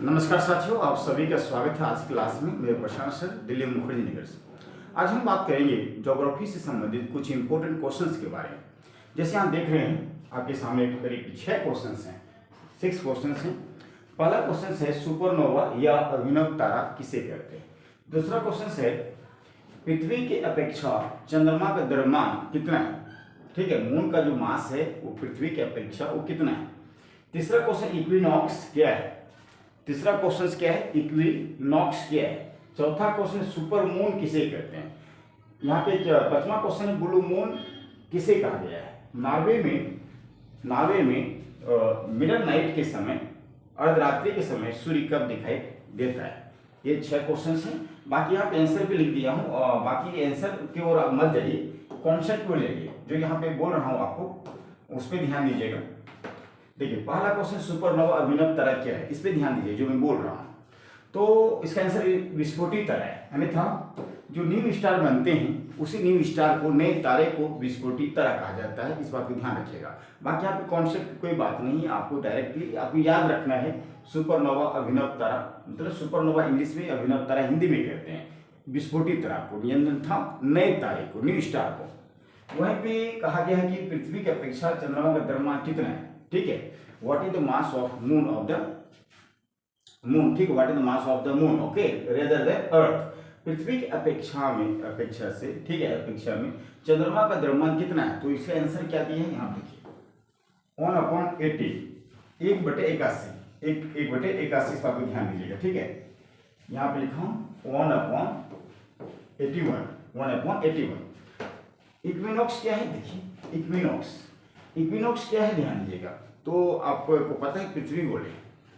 नमस्कार साथियों, आप सभी का स्वागत है आज की क्लास में। मेरे प्रशांत सर, दिल्ली मुखर्जी नगर से। आज हम बात करेंगे ज्योग्राफी से संबंधित कुछ इंपॉर्टेंट क्वेश्चंस के बारे में। जैसे आप देख रहे हैं, आपके सामने करीब 6 क्वेश्चंस हैं, 6 क्वेश्चंस हैं। पहला क्वेश्चन है सुपरनोवा या अभिनव तारा किसे कहते हैं। दूसरा क्वेश्चन है पृथ्वी की अपेक्षा चंद्रमा का द्रव्यमान कितना है। ठीक है, मून का जो मास है वो पृथ्वी की अपेक्षा वो कितना है। तीसरा क्वेश्चन इक्विनॉक्स क्या है। तीसरा क्वेश्चन क्या है, इक्विनॉक्स क्या है। चौथा क्वेश्चन सुपर मून किसे कहते हैं। यहाँ पे पांचवा क्वेश्चन है ब्लू मून किसे कहा गया है। नार्वे में मिडल नाइट के समय, अर्धरात्रि के समय सूर्य कब दिखाई देता है। ये 6 क्वेश्चन हैं। बाकी यहाँ पे आंसर भी लिख दिया हूँ, और बाकी आंसर की ओर आप मत जाइए, कॉन्सेप्ट को जाइए। जो यहाँ पे बोल रहा हूँ आपको उस पर ध्यान दीजिएगा। देखिए, पहला क्वेश्चन सुपरनोवा अभिनव तारा क्या है, इस पे ध्यान दीजिए जो मैं बोल रहा हूँ। तो इसका आंसर विस्फोटित तारा है, अन्यथा जो न्यू स्टार बनते हैं उसी न्यू स्टार को, नए तारे को विस्फोटित तारा कहा जाता है। इस बात को ध्यान रखिएगा। बाकी आपके कॉन्सेप्ट कोई बात नहीं है, आपको डायरेक्टली आपको याद रखना है सुपरनोवा अभिनव तारा, मतलब सुपरनोवा इंग्लिश में, अभिनव तारा हिंदी में कहते हैं विस्फोटित तारा को, अन्यथा नए तारे को, न्यू स्टार को। वहीं पे कहा गया है कि पृथ्वी की अपेक्षा चंद्रमा का द्रव्यमान कितना है। ठीक है, what is the mass of moon of the moon. ठीक है, what is the mass of the moon, okay, rather than earth. पृथ्वी की अपेक्षा में, अपेक्षा से, ठीक है, अपेक्षा में चंद्रमा का द्रव्यमान कितना है। तो इसका आंसर क्या दिया है, यहाँ देखिए 1/80, 1/81, 1/81। इस बात को ध्यान दीजिएगा। ठीक है, यहाँ पे लिखा हूँ 1/81। इक्विनॉक्स क्या है, देखिए इक्विनॉक्स क्या है, ध्यान दीजिएगा। तो आपको पता है पृथ्वी गोल है।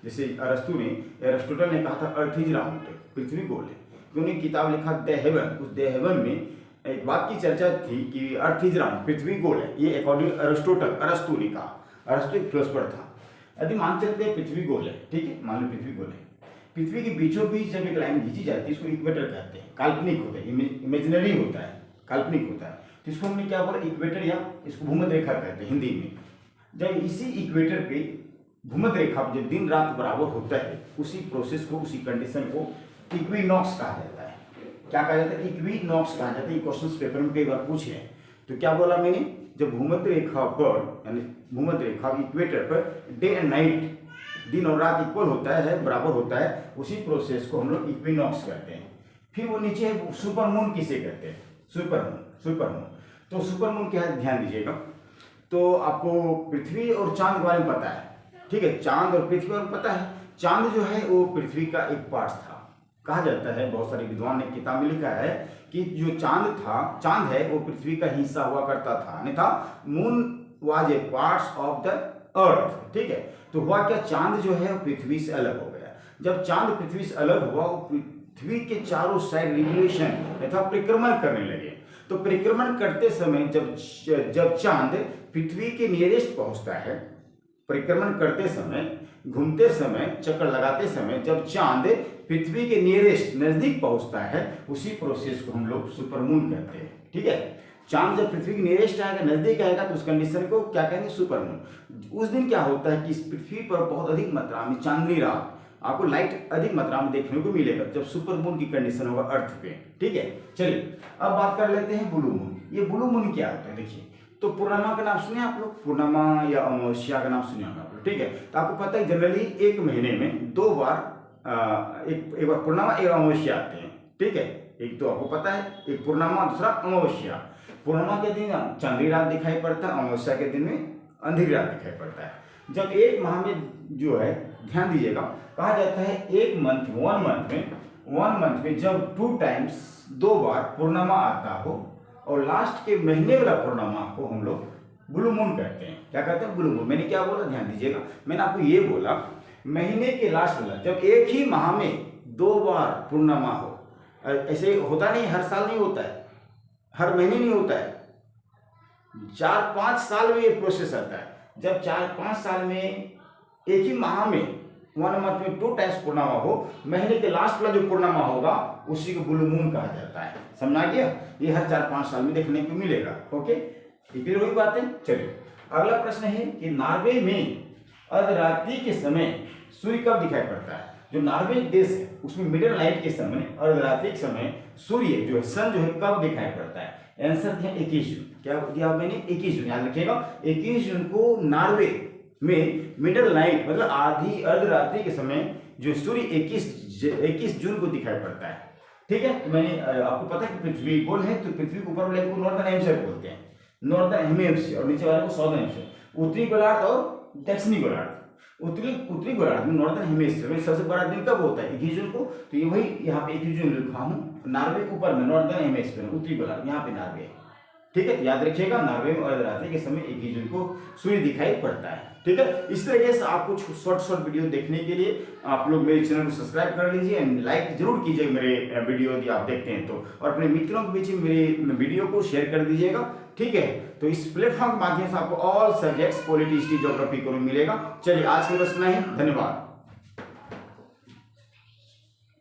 जैसे एरिस्टोटल ने कहा था अर्थ इज राउंड, पृथ्वी गोल है। उन्होंने किताब लिखा द हेवन, उस द हेवन में एक बात की चर्चा थी कि अर्थ इज राउंड, पृथ्वी गोल है। ये अकॉर्डिंग अरस्तु ने कहा। अरस्तु एक फिलोसफर था। यदि मान चलते हैं पृथ्वी गोल है, ठीक है, मान लो पृथ्वी गोल है, पृथ्वी के बीचों बीच जब एक लाइन खींची जाती है इसको इक्वेटर कहते हैं। काल्पनिक होता है, इमेजिनरी होता है, काल्पनिक होता है। तो इसको हमने क्या बोला, इक्वेटर, या इसको भूमध्य रेखा कहते हैं हिंदी में। जब इसी इक्वेटर पे भूमध्य रेखा जब दिन रात बराबर होता है, उसी प्रोसेस को, उसी कंडीशन को इक्विनॉक्स कहा जाता है। क्या कहा जाता है, इक्विनॉक्स कहा जाता है। ये क्वेश्चन पेपर में कई बार पूछे हैं। तो क्या बोला मैंने, जब भूमध्य रेखा पर, यानी भूमध्य रेखा इक्वेटर पर डे एंड नाइट, दिन और रात इक्वल होता है, बराबर होता है, उसी प्रोसेस को हम लोग इक्विनॉक्स कहते हैं। फिर वो नीचे है सुपरमून किसे कहते हैं, सुपरमून। तो सुपरमून क्या है, ध्यान दीजिएगा। तो आपको पृथ्वी और चांद के बारे में पता है, ठीक है, चांद और पृथ्वी और पता है। चांद जो है वो पृथ्वी का एक पार्ट था, कहा जाता है। बहुत सारे विद्वान ने किताब में लिखा है कि जो चांद है वो पृथ्वी का हिस्सा हुआ करता था, अन्यथा moon was a part of the earth. ठीक है, तो हुआ क्या, चांद जो है पृथ्वी से अलग हो गया। जब चांद पृथ्वी से अलग हुआ, वो पृथ्वी के चारों साइड रिवोल्यूशन तथा परिक्रमण करने लगे। तो परिक्रमण करते समय जब चांद पृथ्वी के नियरेस्ट पहुंचता है, परिक्रमण करते समय, घूमते समय, चक्कर लगाते समय जब चांद पृथ्वी के नियरेस्ट, नजदीक पहुंचता है, उसी प्रोसेस को हम लोग सुपरमून कहते हैं। ठीक है, चांद जब पृथ्वी के नियरेस्ट आएगा, नजदीक आएगा, तो उस कंडीशन को क्या कहेंगे, सुपरमून। उस दिन क्या होता है कि इस पृथ्वी पर बहुत अधिक मात्रा में चांदनी रात, आपको लाइट अधिक मात्रा में देखने को मिलेगा जब सुपरमून की कंडीशन होगा अर्थ पे। ठीक है, चलिए अब बात कर लेते हैं ब्लू मून। ये ब्लू मून क्या होता है, देखिए। तो पूर्णिमा का नाम सुने आप लोग, पूर्णिमा या अमावस्या का नाम सुने होंगे आप लोग। ठीक है, तो आपको पता है जनरली एक महीने में 2 बार एक बार पूर्णिमा, एक अमावस्या आते हैं। ठीक है, एक तो आपको पता है, एक पूर्णिमा, दूसरा अमावस्या। पूर्णिमा के दिन चंद्री रात दिखाई पड़ता है, अमावस्या के दिन में अंधेरी रात दिखाई पड़ता है। जब एक माह में जो है, ध्यान दीजिएगा, कहा जाता है वन मंथ में जब 2 टाइम्स, 2 बार पूर्णिमा आता हो, और लास्ट के महीने वाला पूर्णिमा को हम लोग ब्लू मून कहते हैं। क्या कहते हैं, ब्लू मून। मैंने क्या बोला, ध्यान दीजिएगा। मैंने आपको ये बोला, महीने के लास्ट वाला, जब एक ही माह में 2 बार पूर्णिमा हो। ऐसे होता नहीं, हर साल नहीं होता है, हर महीने नहीं होता है, 4-5 साल में ये प्रोसेस आता है। जब 4-5 साल में एक ही माह में, 1 मंथ में 2 टाइम्स पूर्णिमा हो, महीने के लास्ट वाला जो पूर्णिमा होगा उसी को ब्लू मून कहा जाता है। समझा गया, ये हर 4-5 साल में देखने को मिलेगा। ओके, ये वही बात है। चलिए अगला प्रश्न है कि नॉर्वे में अर्धरात्रि के समय सूर्य कब दिखाई पड़ता है। जो नॉर्वे देश है उसमें मिडिल नाइट के समय, अर्धरात्रि के समय सूर्य जो है, सन जो है कब दिखाई पड़ता है? आंसर दिया 21 जून। क्या दिया मैंने? 21 जून, याद रखिएगा। 21 जून को नॉर्वे में मिडिल नाइट मतलब आधी अर्धरात्रि के समय जो सूर्य 21 जून को दिखाई पड़ता है। ठीक है, तो मैंने आपको पता है कि पृथ्वी गोल है, तो पृथ्वी के ऊपर वाले को नॉर्दर्न हेमिस्फीयर बोलते हैं, नॉर्दर्न हेमिस्फीयर, और नीचे वाले को साउदर्न हेमिस्फीयर। उत्तरी गोलार्ध और दक्षिणी गोलार्ध। उत्तरी गोलार्ध में नॉर्दर्न हेमिस्फीयर में सबसे बड़ा दिन कब होता है? 21 जून को। तो ये वही यहाँ पे 21 जून लिखा हूँ। नॉर्वे ऊपर में नॉर्दर्न हेमिस्फीयर, उत्तरी गोलार्ध, यहाँ पे नॉर्वे है। ठीक है, तो याद रखिएगा नॉर्वे में अर्धरात्रि के समय 21 जून को सूर्य दिखाई पड़ता है। ठीक है, इस तरीके से आपको शॉर्ट वीडियो देखने के लिए आप लोग मेरे चैनल को सब्सक्राइब कर लीजिए एंड लाइक जरूर कीजिए मेरे वीडियो यदि आप देखते हैं तो, और अपने मित्रों के बीच में मेरे वीडियो को शेयर कर दीजिएगा। ठीक है, तो इस प्लेटफॉर्म के माध्यम से आपको all subjects polity, history, geography को मिलेगा। चलिए आज के बस इतना ही, धन्यवाद।